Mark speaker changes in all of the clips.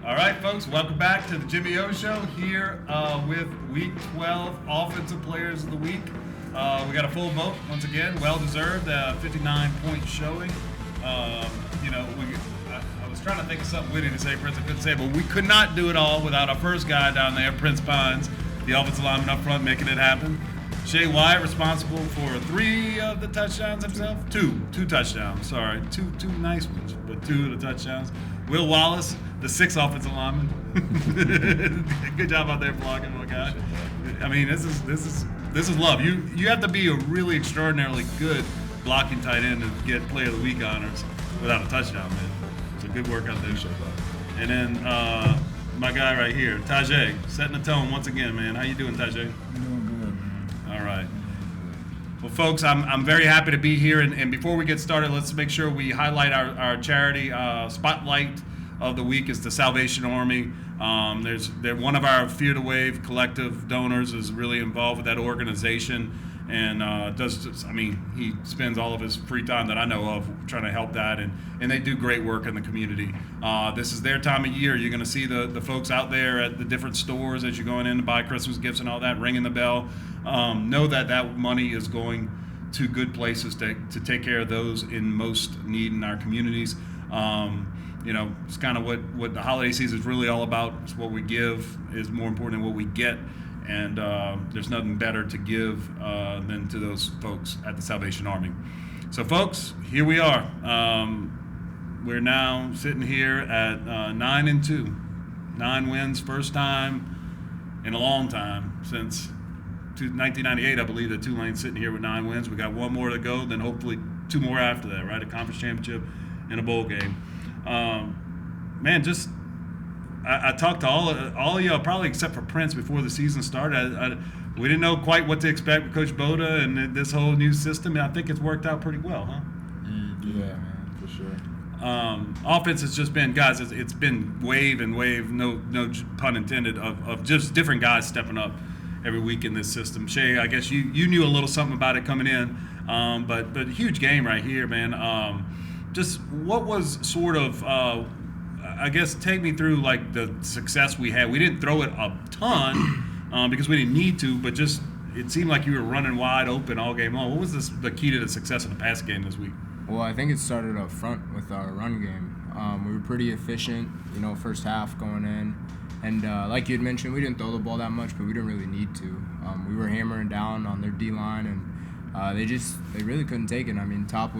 Speaker 1: All right, folks, welcome back to the Jimmy O Show here with Week 12 Offensive Players of the Week. We got a full vote once again, well-deserved, 59-point showing. I was trying to think of something witty to say, Prince, I couldn't say it, but we could not do it all without our first guy down there, Prince Pines, the offensive lineman up front, making it happen. Shae Wyatt responsible for 3 of the touchdowns himself. Two touchdowns, sorry. Two nice ones, but 2 of the touchdowns. Will Wallace, the 6th offensive lineman. Good job out there blocking, my guy. I mean, this is love. You have to be a really extraordinarily good blocking tight end to get Player of the Week honors without a touchdown, man. So good work out there. And then my guy right here, Tyjae, setting the tone once again, man. How you doing, Tyjae?
Speaker 2: Doing good, man.
Speaker 1: All right. Well, folks, I'm very happy to be here. And before we get started, let's make sure we highlight our charity. Spotlight of the week is the Salvation Army. They're one of our Fear the Wave collective donors is really involved with that organization. And he spends all of his free time that I know of trying to help that. And they do great work in the community. This is their time of year. You're going to see the folks out there at the different stores as you're going in to buy Christmas gifts and all that, ringing the bell. Know that money is going to good places to take care of those in most need in our communities. It's kind of what the holiday season is really all about. It's what we give is more important than what we get. And there's nothing better to give than to those folks at the Salvation Army. So, folks, here we are. We're now sitting here at 9-2. 9 wins, first time in a long time since 1998, I believe that Tulane's sitting here with 9 wins. We got 1 more to go, then hopefully 2 more after that, right? A conference championship and a bowl game. I talked to all of y'all, probably except for Prince, before the season started. We didn't know quite what to expect with Coach Boda and this whole new system. I think it's worked out pretty well, huh?
Speaker 2: Yeah, man, for sure.
Speaker 1: Offense has just been, guys, it's been wave and wave, no pun intended, of just different guys stepping up every week in this system. Shae, I guess you knew a little something about it coming in, but huge game right here, man. Just what was sort of, I guess, take me through like the success we had. We didn't throw it a ton because we didn't need to, but just it seemed like you were running wide open all game long. What was the key to the success of the pass game this week?
Speaker 2: Well, I think it started up front with our run game. We were pretty efficient, first half going in. And like you had mentioned, we didn't throw the ball that much, but we didn't really need to. We were hammering down on their D-line, and they really couldn't take it. I mean, Top,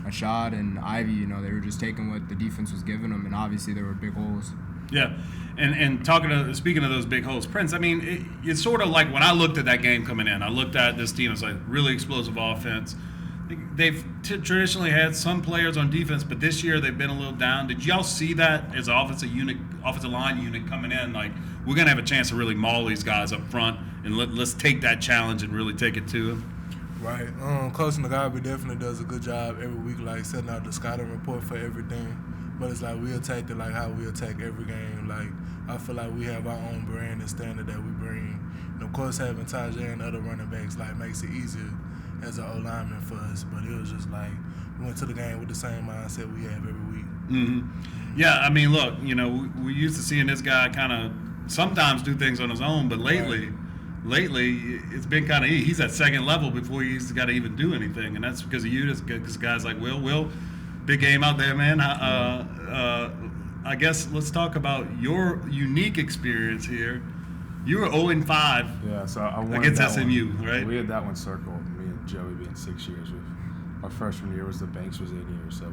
Speaker 2: Ashad, and Ivy, they were just taking what the defense was giving them, and obviously there were big holes.
Speaker 1: Yeah, and speaking of those big holes, Prince, I mean, it's sort of like when I looked at that game coming in, I looked at this team as like really explosive offense. They've traditionally had some players on defense, but this year they've been a little down. Did y'all see that as an offensive line unit coming in? Like, we're going to have a chance to really maul these guys up front, and let's take that challenge and really take it to them.
Speaker 3: Right. Coach Nagabi definitely does a good job every week, like setting out the scouting report for everything. But it's like we attack it like how we attack every game. Like, I feel like we have our own brand and standard that we bring. And of course, having Tyjae and other running backs makes it easier as an O-lineman for us. But it was just like we went to the game with the same mindset we have every week.
Speaker 1: Mm-hmm. Yeah, I mean, look, we used to seeing this guy kind of sometimes do things on his own, but lately it's been kind of he's at second level before he's got to even do anything, and that's because of you. That's because guys like Will, big game out there, man. I guess let's talk about your unique experience here. You were 0-5.
Speaker 4: Yeah, so I won
Speaker 1: against
Speaker 4: that
Speaker 1: SMU,
Speaker 4: one.
Speaker 1: right?
Speaker 4: We had that one circled. Me and Joey being 6 years. Our freshman year was the Banks was 8 years, so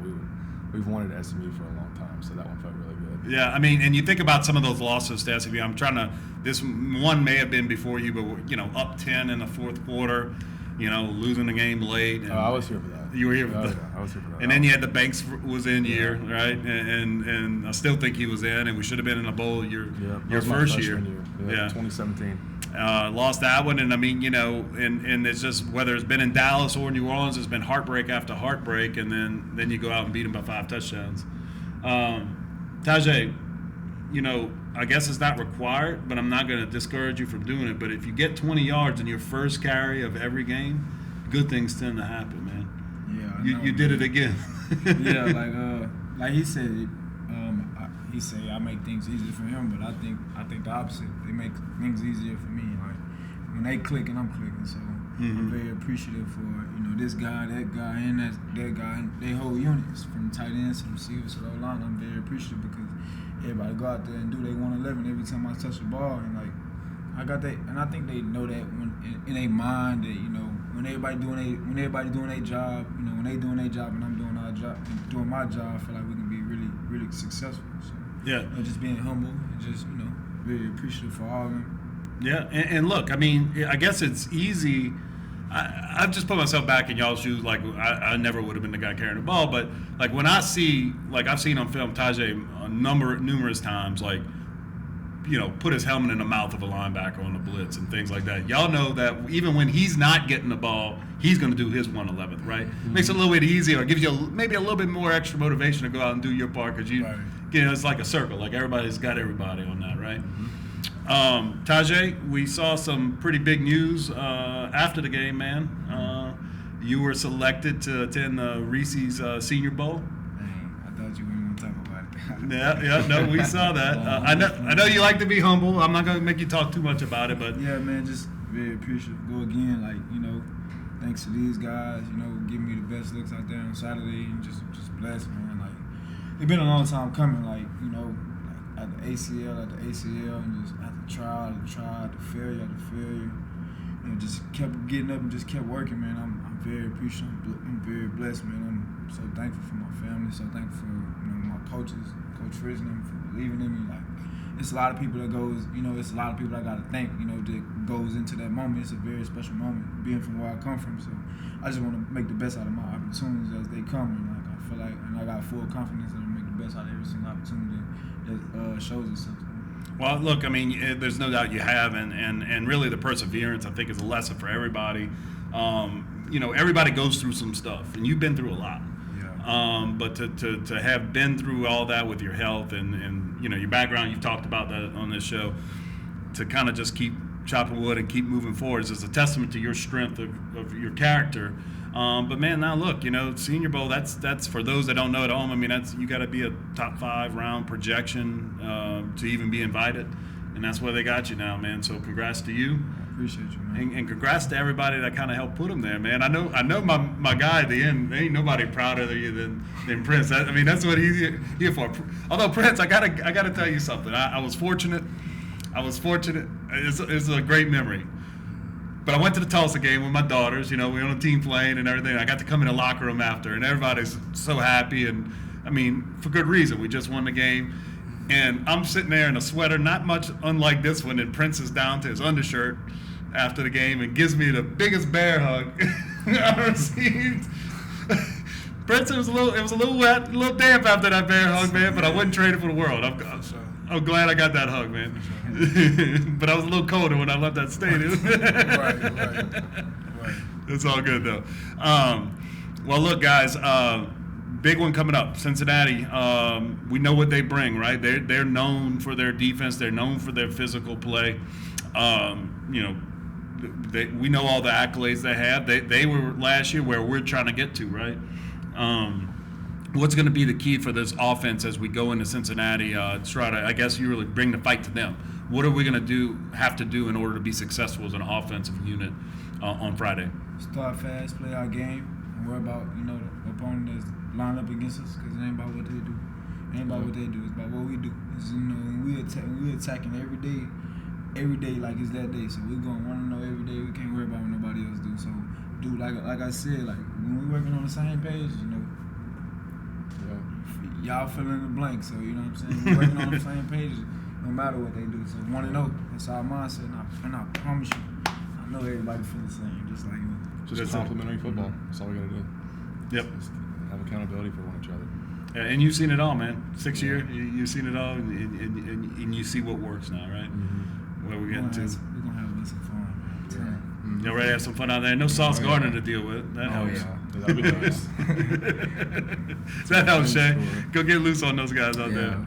Speaker 4: we've wanted SMU for a long time. So that one felt really good.
Speaker 1: Yeah, I mean, and you think about some of those losses to SMU. This one may have been before you, but up 10 in the fourth quarter. Losing the game late. And
Speaker 4: I was here for that.
Speaker 1: You were here for that.
Speaker 4: Yeah, I was here for that.
Speaker 1: And then you had the Banks was in year, right? And I still think he was in, and we should have been in a bowl your first year.
Speaker 4: Yeah, 2017.
Speaker 1: Lost that one, and I mean, and it's just whether it's been in Dallas or New Orleans, it's been heartbreak after heartbreak, and then you go out and beat them by 5 touchdowns. Tyjae, I guess it's not required, but I'm not going to discourage you from doing it. But if you get 20 yards in your first carry of every game, good things tend to happen, man.
Speaker 5: Yeah,
Speaker 1: you did it again.
Speaker 5: Yeah, like he said, he say I make things easier for him, but I think the opposite. They make things easier for me. Like when they clicking, I'm clicking. So I'm very appreciative for this guy, that guy, and that guy, and they whole units from tight ends to the receivers to the O-line. I'm very appreciative because everybody go out there and do their 111 every time I touch the ball, and like I got that, and I think they know that when in their mind that when everybody doing their job, when they doing their job and I'm doing doing my job, I feel like we can be really really successful. So just being humble and just very appreciative for all of them.
Speaker 1: Yeah, and look, I mean, I guess it's easy. I've just put myself back in y'all's shoes. Like, I never would have been the guy carrying the ball, but like when I see, like I've seen on film Tyjae numerous times, like put his helmet in the mouth of a linebacker on the blitz and things like that. Y'all know that even when he's not getting the ball, he's going to do his 111th, right? Makes it a little bit easier, gives you maybe a little bit more extra motivation to go out and do your part because it's like a circle. Like everybody's got everybody on that, right? Tyjae, we saw some pretty big news after the game, man. You were selected to attend the Reese's Senior Bowl.
Speaker 5: Dang, I thought you weren't going to talk about it.
Speaker 1: No, we saw that. I know you like to be humble. I'm not going to make you talk too much about it, but
Speaker 5: yeah, man, just very appreciative. Go again, like thanks to these guys, giving me the best looks out there on Saturday, and just blessed, man. Like it's been a long time coming, like at the ACL, and just after trial after failure, and just kept getting up and just kept working, man. I'm very appreciative. I'm very blessed, man. I'm so thankful for my family, so thankful for my coaches, Coach Fritz and them for believing in me. Like it's a lot of people that goes, it's a lot of people I gotta thank, that goes into that moment. It's a very special moment, being from where I come from. So I just want to make the best out of my opportunities as they come, and like I feel like, and I got full confidence that I'm gonna make the best out of every single opportunity that shows itself.
Speaker 1: Well, look, I mean, there's no doubt you have, and really the perseverance, I think, is a lesson for everybody. Everybody goes through some stuff, and you've been through a lot. Yeah. But to have been through all that with your health and your background, you've talked about that on this show, to kind of just keep chopping wood and keep moving forward is a testament to your strength of your character. But man, now look, Senior Bowl, that's for those that don't know at home. I mean, you got to be a top 5 round projection to even be invited, and that's where they got you now, man. So congrats to you.
Speaker 5: I appreciate you, man.
Speaker 1: And congrats to everybody that kind of helped put him there, man. I know my guy at the end. There ain't nobody prouder of you than Prince. I mean, that's what he's here for. Although Prince, I gotta tell you something. I was fortunate. It's a great memory. But I went to the Tulsa game with my daughters. We were on a team plane and everything. I got to come in the locker room after, and everybody's so happy. And I mean, for good reason. We just won the game, and I'm sitting there in a sweater, not much unlike this one. And Prince is down to his undershirt after the game and gives me the biggest bear hug I received. Prince, it was a little wet, a little damp after that bear hug, man. But I wouldn't trade it for the world. I'm glad I got that hug, man. But I was a little colder when I left that stadium.
Speaker 3: Right.
Speaker 1: It's all good, though. Well, look, guys, big one coming up, Cincinnati. We know what they bring, right? They're known for their defense. They're known for their physical play. We know all the accolades they have. They were last year where we're trying to get to, right? What's going to be the key for this offense as we go into Cincinnati? Try to, I guess, you really bring the fight to them. What are we going to have to do in order to be successful as an offensive unit on Friday?
Speaker 5: Start fast, play our game, and worry about the opponent that's lined up against us, because it ain't about what they do. It ain't about what they do. It's about what we do. It's, we attacking every day like it's that day. So we're going to want to know every day. We can't worry about what nobody else do. So like I said, like when we working on the same page, y'all fill in the blank. So you know what I'm saying. We're working on the same page, no matter what they do. So 1-0. That's our mindset, and I promise you, I know everybody feel the same, just like me.
Speaker 4: Just complimentary football. That's all we gotta do.
Speaker 1: Yep.
Speaker 4: Just have accountability for one another.
Speaker 1: Yeah, and you've seen it all, man. 6 years, you've seen it all, and you see what works now, right? Mm-hmm. Where we're getting to.
Speaker 5: We're gonna have some fun, man.
Speaker 1: Yeah. Mm-hmm. Y'all ready to have some fun out there? No Sauce Gardner to deal with. That helps.
Speaker 4: Yeah. That'd be nice.
Speaker 1: That helps, Shae. Go get loose on those guys out there.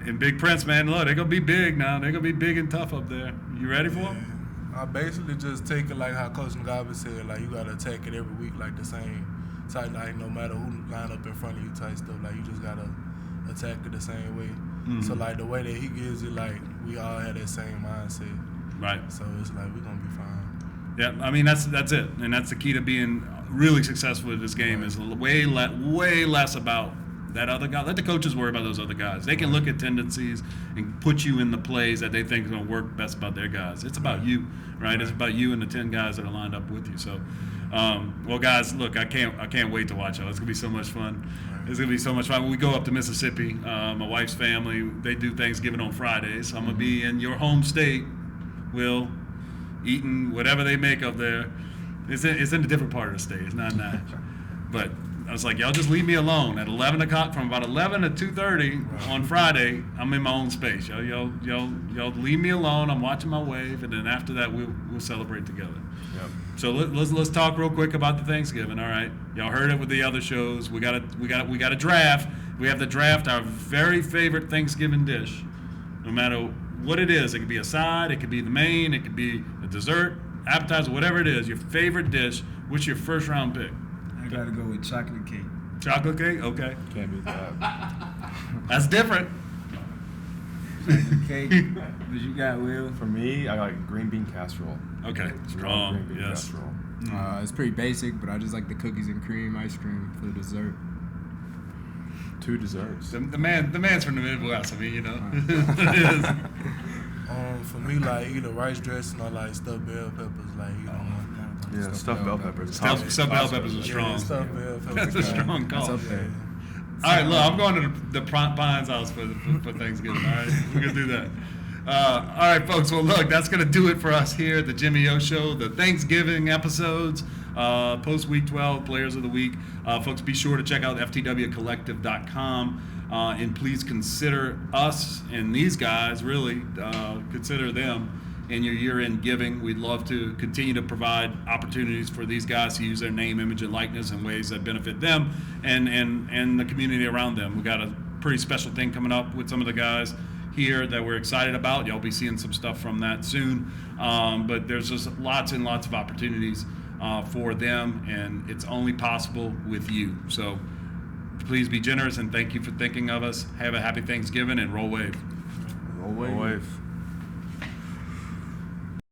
Speaker 1: And Big Prince, man, look, they're going to be big now. They're going to be big and tough up there. You ready for them?
Speaker 3: I basically just take it like how Coach Mugabe said, like you got to attack it every week like the same type, like no matter who line up in front of you type stuff. Like you just got to attack it the same way. So like the way that he gives it, like we all had that same mindset.
Speaker 1: Right.
Speaker 3: So it's like we're gonna be fine.
Speaker 1: Yeah, I mean that's it, and that's the key to being really successful at this game is way less about that other guy. Let the coaches worry about those other guys. They can look at tendencies and put you in the plays that they think is going to work best about their guys. It's about you, right? It's about you and the 10 guys that are lined up with you. So, well, guys, look, I can't wait to watch y'all. It's gonna be so much fun. It's gonna be so much fun. When we go up to Mississippi, my wife's family, they do Thanksgiving on Fridays. So I'm gonna be in your home state, Will, eating whatever they make up there. It's in a different part of the state. It's not in that. But I was like, y'all just leave me alone. At 11 o'clock, from about 11 to 2:30 on Friday, I'm in my own space. Y'all leave me alone. I'm watching my wave, and then after that, we'll celebrate together.
Speaker 4: Yep.
Speaker 1: So let's talk real quick about the Thanksgiving. All right, y'all heard it with the other shows. We got a draft. We have to draft our very favorite Thanksgiving dish, no matter what it is. It could be a side, it could be the main, it could be a dessert, appetizer, whatever it is. Your favorite dish. What's your first round pick?
Speaker 5: I gotta go with chocolate cake.
Speaker 1: Chocolate cake? Okay.
Speaker 4: Can't beat that.
Speaker 1: That's different.
Speaker 5: Chocolate cake. What you got, Will?
Speaker 4: For me, I like green bean casserole.
Speaker 1: Okay.
Speaker 4: Green
Speaker 1: Strong.
Speaker 4: bean
Speaker 1: Yes.
Speaker 4: casserole.
Speaker 2: It's pretty basic, but I just like the cookies and cream ice cream for the dessert.
Speaker 4: 2 desserts.
Speaker 1: The man's from the Midwest. I mean, you know. It is.
Speaker 3: For me, like either rice dressing or like stuffed bell peppers, like
Speaker 4: Yeah, stuffed bell peppers.
Speaker 1: Stuffed bell peppers are strong.
Speaker 3: Stuffed bell peppers.
Speaker 1: That's a strong call.
Speaker 2: That's up there.
Speaker 1: All right, look, I'm going to the Pines house for Thanksgiving. All right, we're gonna do that. All right, folks. Well, look, that's gonna do it for us here at the Jimmy O Show. The Thanksgiving episodes, post Week 12, Players of the Week. Folks, be sure to check out ftwcollective.com. And please consider us and these guys, really, consider them in your year-end giving. We'd love to continue to provide opportunities for these guys to use their name, image, and likeness in ways that benefit them and the community around them. We got a pretty special thing coming up with some of the guys here that we're excited about. Y'all be seeing some stuff from that soon. But there's just lots and lots of opportunities for them, and it's only possible with you. So please be generous, and thank you for thinking of us. Have a happy Thanksgiving, and roll wave.
Speaker 4: Roll wave.